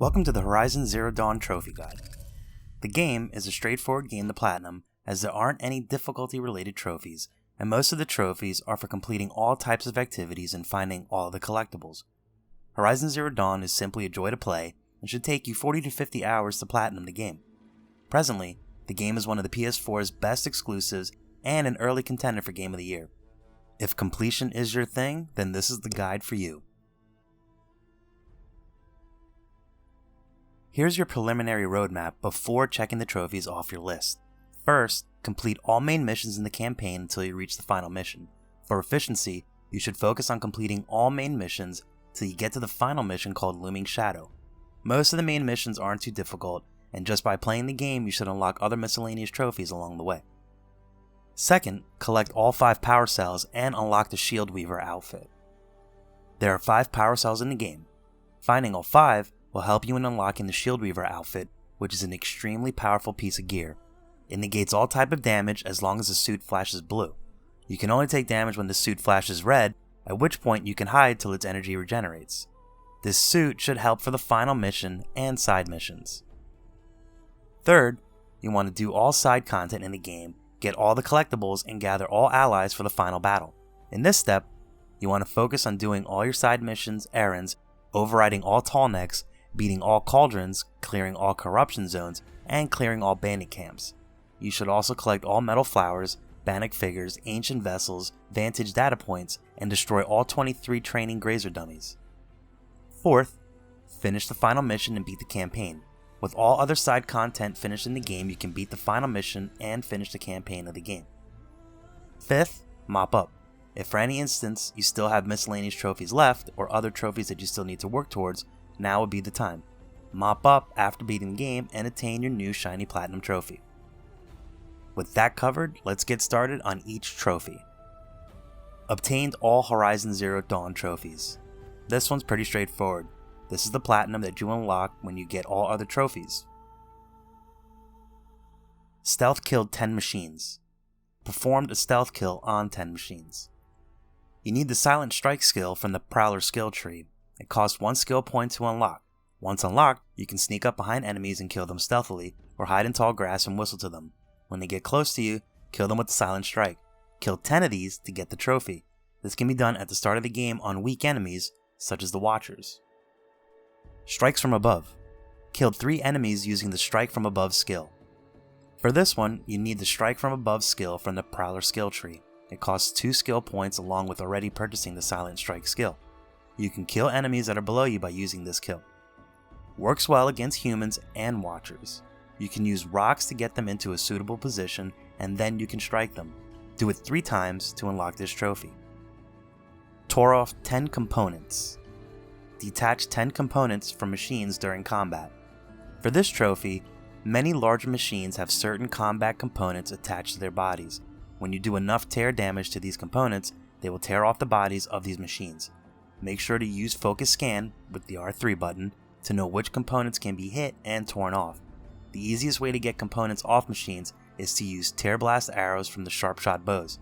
Welcome to the Horizon Zero Dawn Trophy Guide. The game is a straightforward game to platinum as there aren't any difficulty related trophies, and most of the trophies are for completing all types of activities and finding all the collectibles. Horizon Zero Dawn is simply a joy to play and should take you 40 to 50 hours to platinum the game. Presently, the game is one of the PS4's best exclusives and an early contender for Game of the Year. If completion is your thing, then this is the guide for you. Here's your preliminary roadmap before checking the trophies off your list. First, complete all main missions in the campaign until you reach the final mission. For efficiency, you should focus on completing all main missions till you get to the final mission called Looming Shadow. Most of the main missions aren't too difficult, and just by playing the game you should unlock other miscellaneous trophies along the way. Second, collect all 5 power cells and unlock the Shield Weaver outfit. There are 5 power cells in the game. Finding all 5 will help you in unlocking the Shield Weaver outfit, which is an extremely powerful piece of gear. It negates all type of damage as long as the suit flashes blue. You can only take damage when the suit flashes red, at which point you can hide till its energy regenerates. This suit should help for the final mission and side missions. Third, you want to do all side content in the game, get all the collectibles, and gather all allies for the final battle. In this step, you want to focus on doing all your side missions, errands, overriding all Tallnecks, beating all Cauldrons, clearing all corruption zones, and clearing all Bandit camps. You should also collect all metal flowers, Bandit figures, ancient vessels, vantage data points, and destroy all 23 training grazer dummies. Fourth, finish the final mission and beat the campaign. With all other side content finished in the game, you can beat the final mission and finish the campaign of the game. Fifth, mop up. If for any instance you still have miscellaneous trophies left or other trophies that you still need to work towards, now would be the time. Mop up after beating the game and attain your new shiny platinum trophy. With that covered, let's get started on each trophy. Obtained all Horizon Zero Dawn trophies. This one's pretty straightforward. This is the platinum that you unlock when you get all other trophies. Stealth killed 10 machines. Performed a stealth kill on 10 machines. You need the Silent Strike skill from the Prowler skill tree. It costs 1 skill point to unlock. Once unlocked, you can sneak up behind enemies and kill them stealthily, or hide in tall grass and whistle to them. When they get close to you, kill them with the Silent Strike. Kill 10 of these to get the trophy. This can be done at the start of the game on weak enemies, such as the Watchers. Strikes from above. Killed 3 enemies using the Strike from Above skill. For this one, you need the Strike from Above skill from the Prowler skill tree. It costs 2 skill points along with already purchasing the Silent Strike skill. You can kill enemies that are below you by using this kill. Works well against humans and Watchers. You can use rocks to get them into a suitable position, and then you can strike them. Do it 3 times to unlock this trophy. Tore off 10 components. Detach 10 components from machines during combat. For this trophy, many larger machines have certain combat components attached to their bodies. When you do enough tear damage to these components, they will tear off the bodies of these machines. Make sure to use Focus Scan with the R3 button to know which components can be hit and torn off. The easiest way to get components off machines is to use Tear Blast arrows from the Sharpshot bows.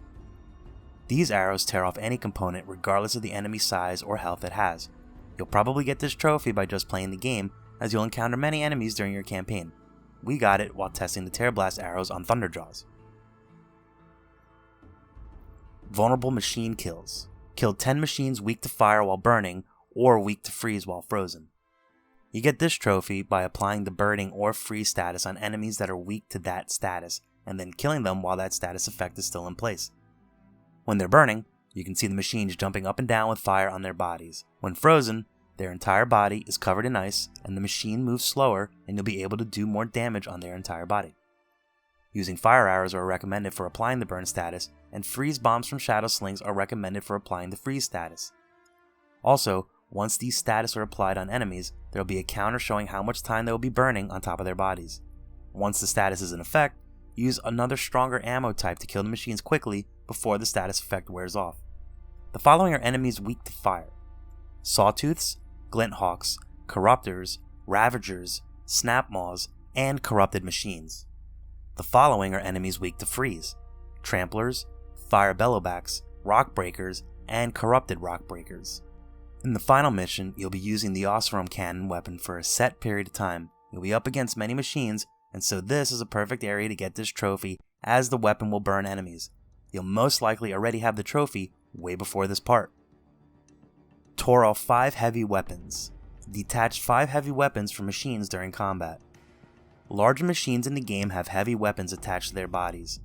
These arrows tear off any component regardless of the enemy size or health it has. You'll probably get this trophy by just playing the game, as you'll encounter many enemies during your campaign. We got it while testing the Tear Blast arrows on Thunderjaws. Vulnerable machine kills. Killed 10 machines weak to fire while burning, or weak to freeze while frozen. You get this trophy by applying the burning or freeze status on enemies that are weak to that status, and then killing them while that status effect is still in place. When they're burning, you can see the machines jumping up and down with fire on their bodies. When frozen, their entire body is covered in ice, and the machine moves slower, and you'll be able to do more damage on their entire body. Using fire arrows are recommended for applying the burn status, and freeze bombs from shadow slings are recommended for applying the freeze status. Also, once these status are applied on enemies, there will be a counter showing how much time they will be burning on top of their bodies. Once the status is in effect, use another stronger ammo type to kill the machines quickly before the status effect wears off. The following are enemies weak to fire: Sawtooths, Glinthawks, Corruptors, Ravagers, Snapmaws, and Corrupted Machines. The following are enemies weak to freeze: Tramplers, Fire Bellowbacks, Rock Breakers, and Corrupted Rock Breakers. In the final mission, you'll be using the Oseram cannon weapon for a set period of time. You'll be up against many machines, and so this is a perfect area to get this trophy, as the weapon will burn enemies. You'll most likely already have the trophy way before this part. Tore off 5 heavy weapons. Detached 5 heavy weapons from machines during combat. Larger machines in the game have heavy weapons attached to their bodies.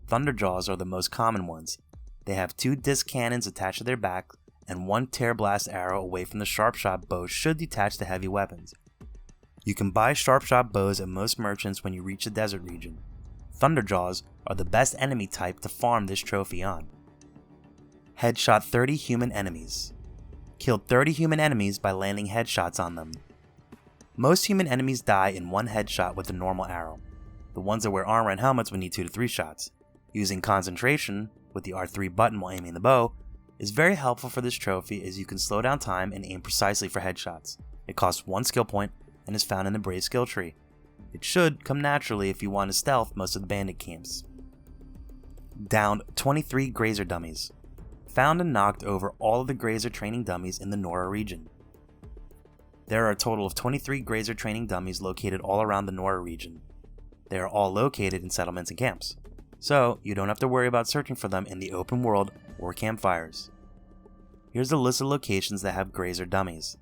Thunderjaws are the most common ones. They have 2 disc cannons attached to their back, and 1 tear blast arrow away from the sharp shot bow should detach the heavy weapons. You can buy sharp shot bows at most merchants when you reach the desert region. Thunderjaws are the best enemy type to farm this trophy on. Headshot 30 human enemies. Killed 30 human enemies by landing headshots on them. Most human enemies die in 1 headshot with a normal arrow. The ones that wear armor and helmets would need 2 to 3 shots. Using concentration, with the R3 button while aiming the bow, is very helpful for this trophy as you can slow down time and aim precisely for headshots. It costs 1 skill point and is found in the Brave skill tree. It should come naturally if you want to stealth most of the bandit camps. Downed 23 grazer dummies. Found and knocked over all of the grazer training dummies in the Nora region. There are a total of 23 grazer training dummies located all around the Nora region. They are all located in settlements and camps, so you don't have to worry about searching for them in the open world or campfires. Here's a list of locations that have grazer dummies.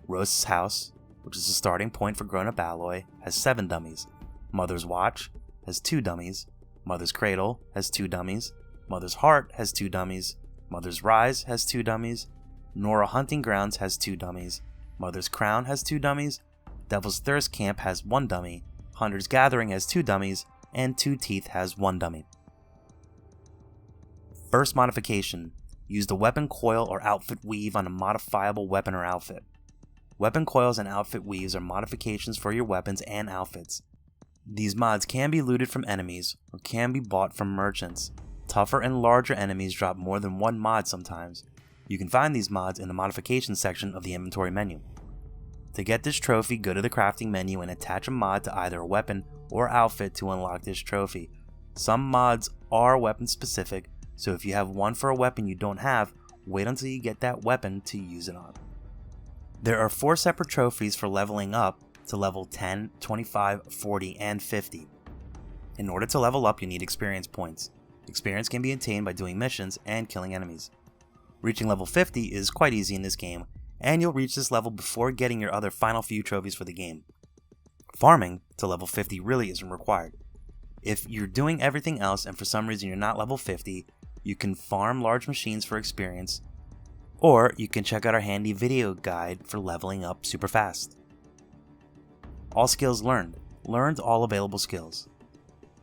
Roast's House, which is the starting point for grown-up alloy, has 7 dummies. Mother's Watch has 2 dummies. Mother's Cradle has 2 dummies. Mother's Heart has 2 dummies. Mother's Rise has 2 dummies. Nora Hunting Grounds has 2 dummies. Mother's Crown has 2 dummies. Devil's Thirst Camp has 1 dummy. Hunter's Gathering has 2 dummies. And Two Teeth has 1 dummy. First modification. Use the weapon coil or outfit weave on a modifiable weapon or outfit. Weapon coils and outfit weaves are modifications for your weapons and outfits. These mods can be looted from enemies or can be bought from merchants. Tougher and larger enemies drop more than 1 mod sometimes. You can find these mods in the modifications section of the inventory menu. To get this trophy, go to the crafting menu and attach a mod to either a weapon or outfit to unlock this trophy. Some mods are weapon specific, so if you have one for a weapon you don't have, wait until you get that weapon to use it on. There are 4 separate trophies for leveling up to level 10, 25, 40, and 50. In order to level up, you need experience points. Experience can be attained by doing missions and killing enemies. Reaching level 50 is quite easy in this game, and you'll reach this level before getting your other final few trophies for the game. Farming to level 50 really isn't required. If you're doing everything else and for some reason you're not level 50, you can farm large machines for experience, or you can check out our handy video guide for leveling up super fast. All skills learned. Learned all available skills.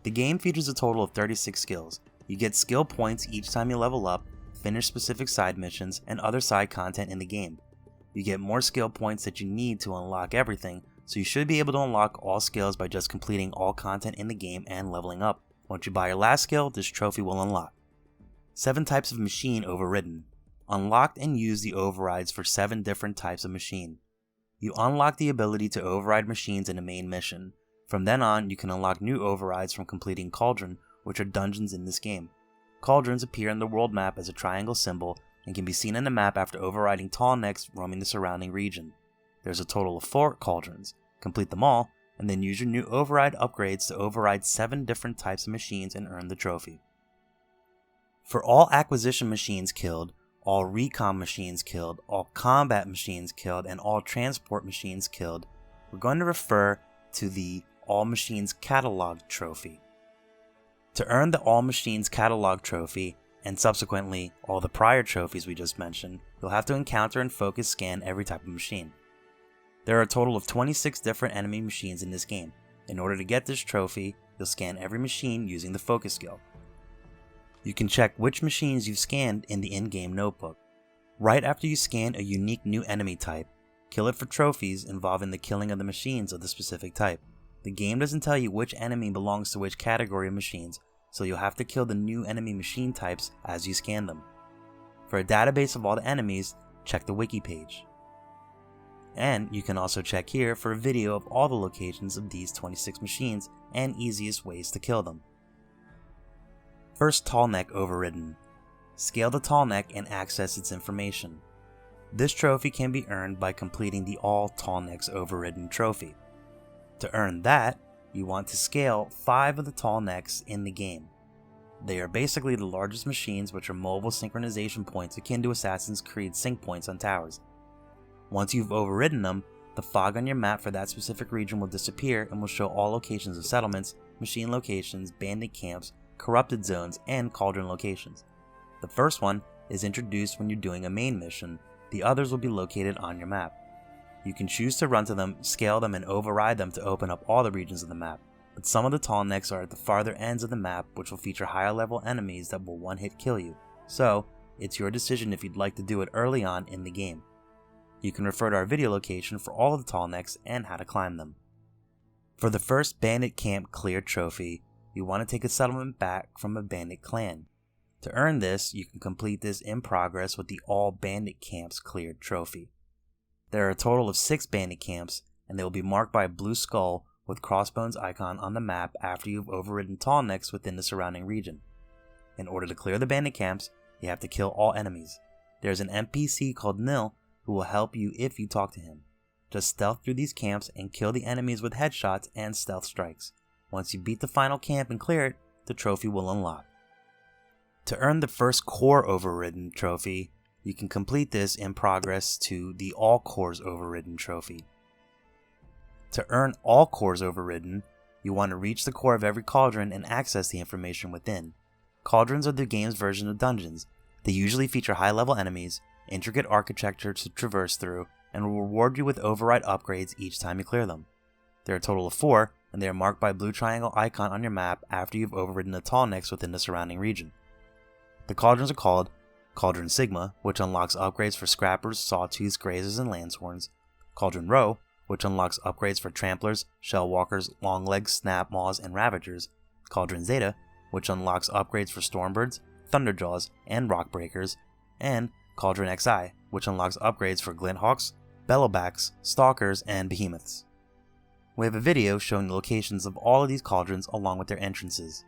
The game features a total of 36 skills. You get skill points each time you level up, finish specific side missions, and other side content in the game. You get more skill points that you need to unlock everything, so you should be able to unlock all skills by just completing all content in the game and leveling up. Once you buy your last skill, this trophy will unlock. 7 types of machine overridden. Unlocked and used the overrides for 7 different types of machine. You unlock the ability to override machines in a main mission. From then on, you can unlock new overrides from completing Cauldron, which are dungeons in this game. Cauldrons appear on the world map as a triangle symbol and can be seen on the map after overriding Tallnecks roaming the surrounding region. There's a total of 4 Cauldrons. Complete them all, and then use your new override upgrades to override 7 different types of machines and earn the trophy. For all acquisition machines killed, all recon machines killed, all combat machines killed, and all transport machines killed, we're going to refer to the All Machines Catalog trophy. To earn the All Machines Catalog trophy, and subsequently all the prior trophies we just mentioned, you'll have to encounter and focus scan every type of machine. There are a total of 26 different enemy machines in this game. In order to get this trophy, you'll scan every machine using the focus skill. You can check which machines you've scanned in the in-game notebook. Right after you scan a unique new enemy type, kill it for trophies involving the killing of the machines of the specific type. The game doesn't tell you which enemy belongs to which category of machines, so you'll have to kill the new enemy machine types as you scan them. For a database of all the enemies, check the wiki page. And you can also check here for a video of all the locations of these 26 machines and easiest ways to kill them. First, Tallneck overridden. Scale the Tallneck and access its information. This trophy can be earned by completing the all Tallneck's Overridden trophy. To earn that, you want to scale 5 of the Tallnecks in the game. They are basically the largest machines, which are mobile synchronization points akin to Assassin's Creed sync points on towers. Once you've overridden them, the fog on your map for that specific region will disappear and will show all locations of settlements, machine locations, bandit camps, corrupted zones, and cauldron locations. The first one is introduced when you're doing a main mission, the others will be located on your map. You can choose to run to them, scale them, and override them to open up all the regions of the map, but some of the Tallnecks are at the farther ends of the map, which will feature higher level enemies that will one-hit kill you, so it's your decision if you'd like to do it early on in the game. You can refer to our video location for all of the Tallnecks and how to climb them. For the first Bandit Camp Clear trophy, you want to take a settlement back from a bandit clan. To earn this, you can complete this in progress with the All Bandit Camps Cleared trophy. There are a total of 6 bandit camps, and they will be marked by a blue skull with crossbones icon on the map after you've overridden Tallnecks within the surrounding region. In order to clear the bandit camps, you have to kill all enemies. There's an NPC called Nil who will help you if you talk to him. Just stealth through these camps and kill the enemies with headshots and stealth strikes. Once you beat the final camp and clear it, the trophy will unlock. To earn the first Core Overridden trophy, you can complete this in progress to the All Cores Overridden trophy. To earn all cores overridden, you want to reach the core of every cauldron and access the information within. Cauldrons are the game's version of dungeons. They usually feature high-level enemies, intricate architecture to traverse through, and will reward you with override upgrades each time you clear them. There are a total of 4, and they are marked by a blue triangle icon on your map after you've overridden the Tallnecks within the surrounding region. The cauldrons are called Cauldron Sigma, which unlocks upgrades for Scrappers, Sawtooths, Grazers, and Landsworns; Cauldron Rho, which unlocks upgrades for Tramplers, Shellwalkers, Longlegs, Snapmaws, and Ravagers; Cauldron Zeta, which unlocks upgrades for Stormbirds, Thunderjaws, and Rockbreakers; and Cauldron XI, which unlocks upgrades for Glinthawks, Bellowbacks, Stalkers, and Behemoths. We have a video showing the locations of all of these cauldrons along with their entrances.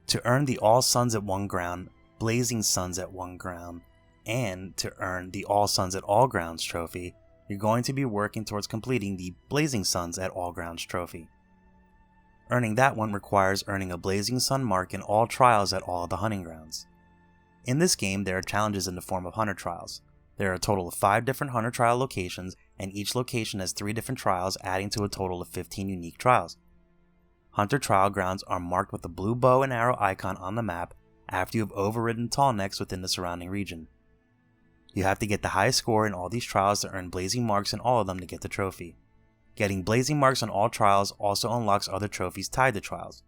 To earn the All Suns at One Ground, Blazing Suns at One Ground, and to earn the All Suns at All Grounds trophy, you're going to be working towards completing the Blazing Suns at All Grounds trophy. Earning that one requires earning a Blazing Sun mark in all trials at all of the hunting grounds. In this game, there are challenges in the form of hunter trials. There are a total of 5 different hunter trial locations, and each location has 3 different trials, adding to a total of 15 unique trials. Hunter trial grounds are marked with a blue bow and arrow icon on the map after you have overridden Tallnecks within the surrounding region. You have to get the highest score in all these trials to earn blazing marks in all of them to get the trophy. Getting blazing marks on all trials also unlocks other trophies tied to trials.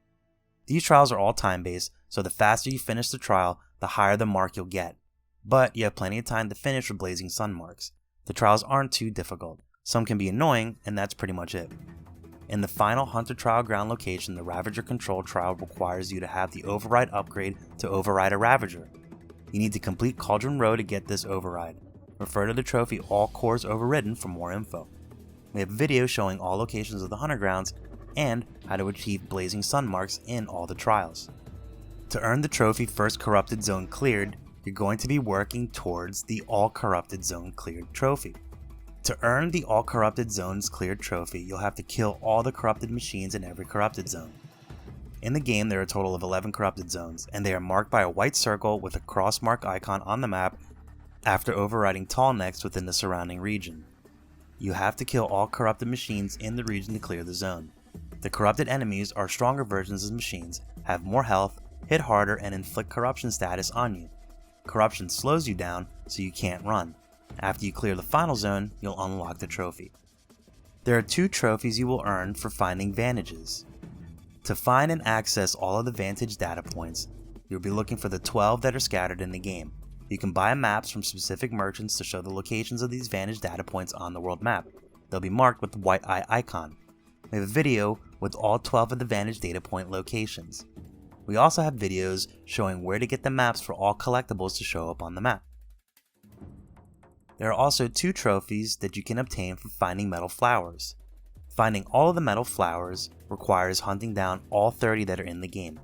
These trials are all time-based, so the faster you finish the trial, the higher the mark you'll get. But you have plenty of time to finish with blazing sun marks. The trials aren't too difficult. Some can be annoying, and that's pretty much it. In the final Hunter Trial Ground location, the Ravager Control Trial requires you to have the Override upgrade to override a Ravager. You need to complete Cauldron Row to get this override. Refer to the trophy All Cores Overridden for more info. We have a video showing all locations of the Hunter Grounds and how to achieve Blazing Sun marks in all the trials. To earn the trophy First Corrupted Zone Cleared, you're going to be working towards the All Corrupted Zone Cleared trophy. To earn the All Corrupted Zones Cleared trophy, you'll have to kill all the corrupted machines in every corrupted zone. In the game, there are a total of 11 corrupted zones, and they are marked by a white circle with a cross mark icon on the map after overriding Tallnecks within the surrounding region. You have to kill all corrupted machines in the region to clear the zone. The corrupted enemies are stronger versions of machines, have more health, hit harder, and inflict corruption status on you. Corruption slows you down, so you can't run. After you clear the final zone, you'll unlock the trophy. There are 2 trophies you will earn for finding Vantages. To find and access all of the Vantage data points, you'll be looking for the 12 that are scattered in the game. You can buy maps from specific merchants to show the locations of these Vantage data points on the world map. They'll be marked with the white eye icon. We have a video with all 12 of the Vantage data point locations. We also have videos showing where to get the maps for all collectibles to show up on the map. There are also 2 trophies that you can obtain for finding metal flowers. Finding all of the metal flowers requires hunting down all 30 that are in the game.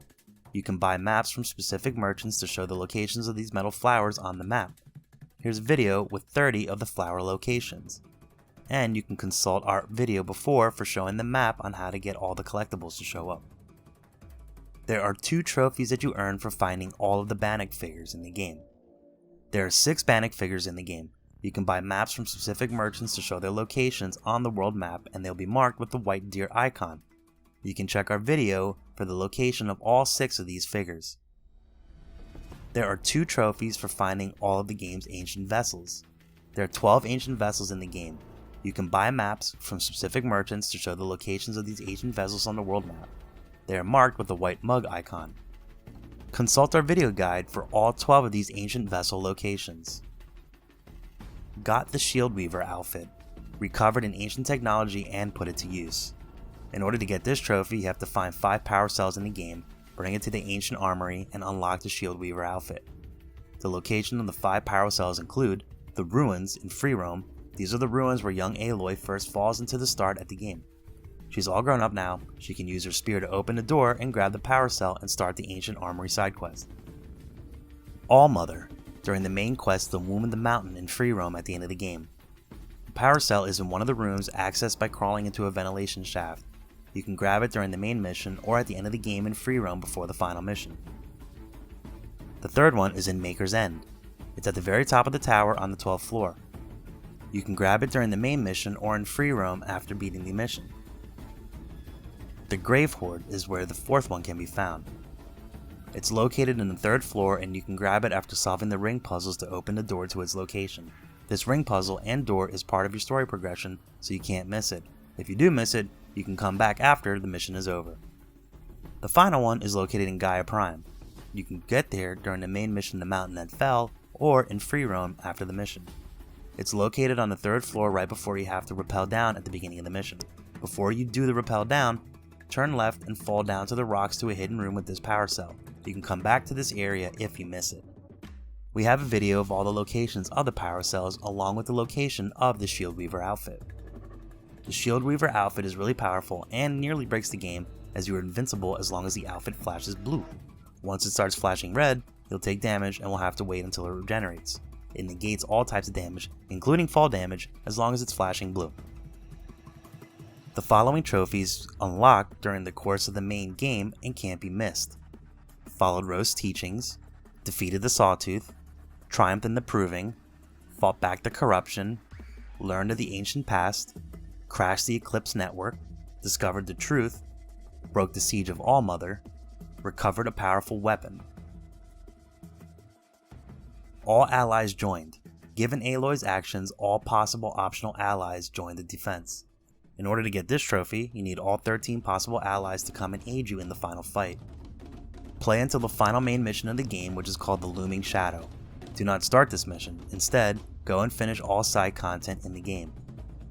You can buy maps from specific merchants to show the locations of these metal flowers on the map. here's a video with 30 of the flower locations. And you can consult our video before for showing the map on how to get all the collectibles to show up. There are 2 trophies that you earn for finding all of the Bandit figures in the game. There are 6 Bandit figures in the game. You can buy maps from specific merchants to show their locations on the world map, and they'll be marked with the white deer icon. You can check our video for the location of all 6 of these figures. There are 2 trophies for finding all of the game's ancient vessels. There are 12 ancient vessels in the game. You can buy maps from specific merchants to show the locations of these ancient vessels on the world map. They are marked with the white mug icon. Consult our video guide for all 12 of these ancient vessel locations. Got the Shield Weaver outfit. Recovered an ancient technology and put it to use. In order to get this trophy, you have to find 5 power cells in the game, bring it to the ancient armory, and unlock the Shield Weaver outfit. The location of the 5 power cells include the ruins in free roam. These are the ruins where young Aloy first falls into the start at the game. She's all grown up now. She can use her spear to open the door and grab the power cell and start the ancient armory side quest. All Mother, during the main quest The Womb of the Mountain in free roam at the end of the game. The power cell is in one of the rooms accessed by crawling into a ventilation shaft. You can grab it during the main mission or at the end of the game in free roam before the final mission. The third one is in Maker's End. It's at the very top of the tower on the 12th floor. You can grab it during the main mission or in free roam after beating the mission. The Grave Hoard is where the 4th one can be found. It's located in the 3rd floor and you can grab it after solving the ring puzzles to open the door to its location. This ring puzzle and door is part of your story progression, so you can't miss it. If you do miss it, you can come back after the mission is over. The final one is located in Gaia Prime. You can get there during the main mission The Mountain That Fell or in free roam after the mission. It's located on the 3rd floor right before you have to rappel down at the beginning of the mission. Before you do the rappel down, turn left and fall down to the rocks to a hidden room with this power cell. You can come back to this area if you miss it. We have a video of all the locations of the power cells along with the location of the Shield Weaver outfit. The Shield Weaver outfit is really powerful and nearly breaks the game, as you are invincible as long as the outfit flashes blue. Once it starts flashing red, you'll take damage and will have to wait until it regenerates. It negates all types of damage, including fall damage, as long as it's flashing blue. The following trophies unlock during the course of the main game and can't be missed. Followed Rose's teachings, defeated the Sawtooth, triumphed in the Proving, fought back the corruption, learned of the ancient past, crashed the Eclipse network, discovered the truth, broke the siege of All Mother, recovered a powerful weapon. All allies joined. Given Aloy's actions, all possible optional allies joined the defense. In order to get this trophy, you need all 13 possible allies to come and aid you in the final fight. Play until the final main mission of the game, which is called the Looming Shadow. Do not start this mission. Instead, go and finish all side content in the game.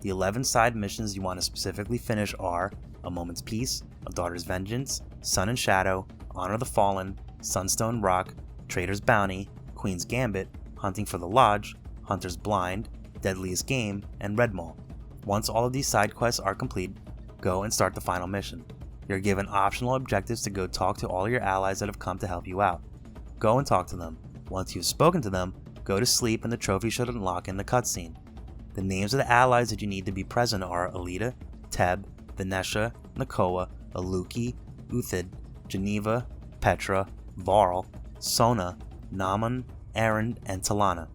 The 11 side missions you want to specifically finish are A Moment's Peace, A Daughter's Vengeance, Sun and Shadow, Honor the Fallen, Sunstone Rock, Traitor's Bounty, Queen's Gambit, Hunting for the Lodge, Hunter's Blind, Deadliest Game, and Red Maul. Once all of these side quests are complete, go and start the final mission. You're given optional objectives to go talk to all your allies that have come to help you out. Go and talk to them. Once you've spoken to them, go to sleep and the trophy should unlock in the cutscene. The names of the allies that you need to be present are Alita, Teb, Venetia, Nakoa, Aluki, Uthid, Geneva, Petra, Varl, Sona, Naman, Aaron, and Talana.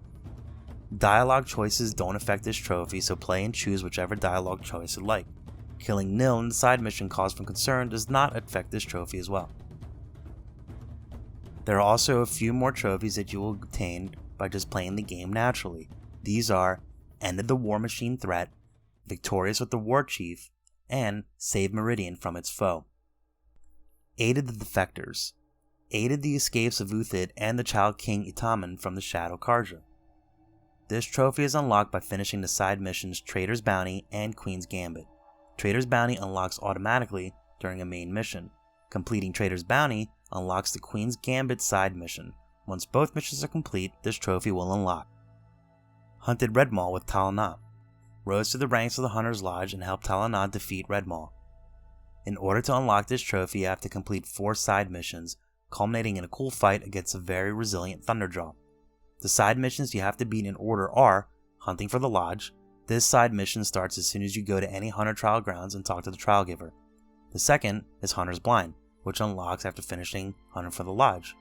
Dialogue choices don't affect this trophy, so play and choose whichever dialogue choice you like. Killing Nil in the side mission Cause for Concern does not affect this trophy as well. There are also a few more trophies that you will obtain by just playing the game naturally. These are Ended the War Machine Threat, Victorious with the War Chief, and Save Meridian from its foe. Aided the Defectors. Aided the escapes of Uthid and the Child King Itaman from the Shadow Karja. This trophy is unlocked by finishing the side missions Traitor's Bounty and Queen's Gambit. Traitor's Bounty unlocks automatically during a main mission. Completing Traitor's Bounty unlocks the Queen's Gambit side mission. Once both missions are complete, this trophy will unlock. Hunted Red Maul with Tallneck. Rose to the ranks of the Hunter's Lodge and helped Tallneck defeat Red Maul. In order to unlock this trophy, you have to complete 4 side missions, culminating in a cool fight against a very resilient Thunderdrop. The side missions you have to beat in order are Hunting for the Lodge. This side mission starts as soon as you go to any Hunter Trial Grounds and talk to the Trial Giver. The second is Hunter's Blind, which unlocks after finishing Hunting for the Lodge.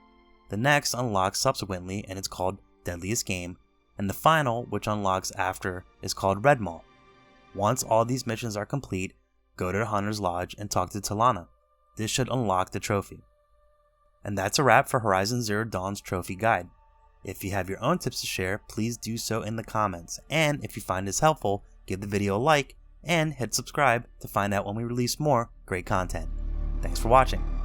The next unlocks subsequently and it's called Deadliest Game, and the final, which unlocks after, is called Red Maul. Once all these missions are complete, go to the Hunter's Lodge and talk to Tallneck. This should unlock the trophy. And that's a wrap for Horizon Zero Dawn's trophy guide. If you have your own tips to share, please do so in the comments, and if you find this helpful, give the video a like and hit subscribe to find out when we release more great content. Thanks for watching.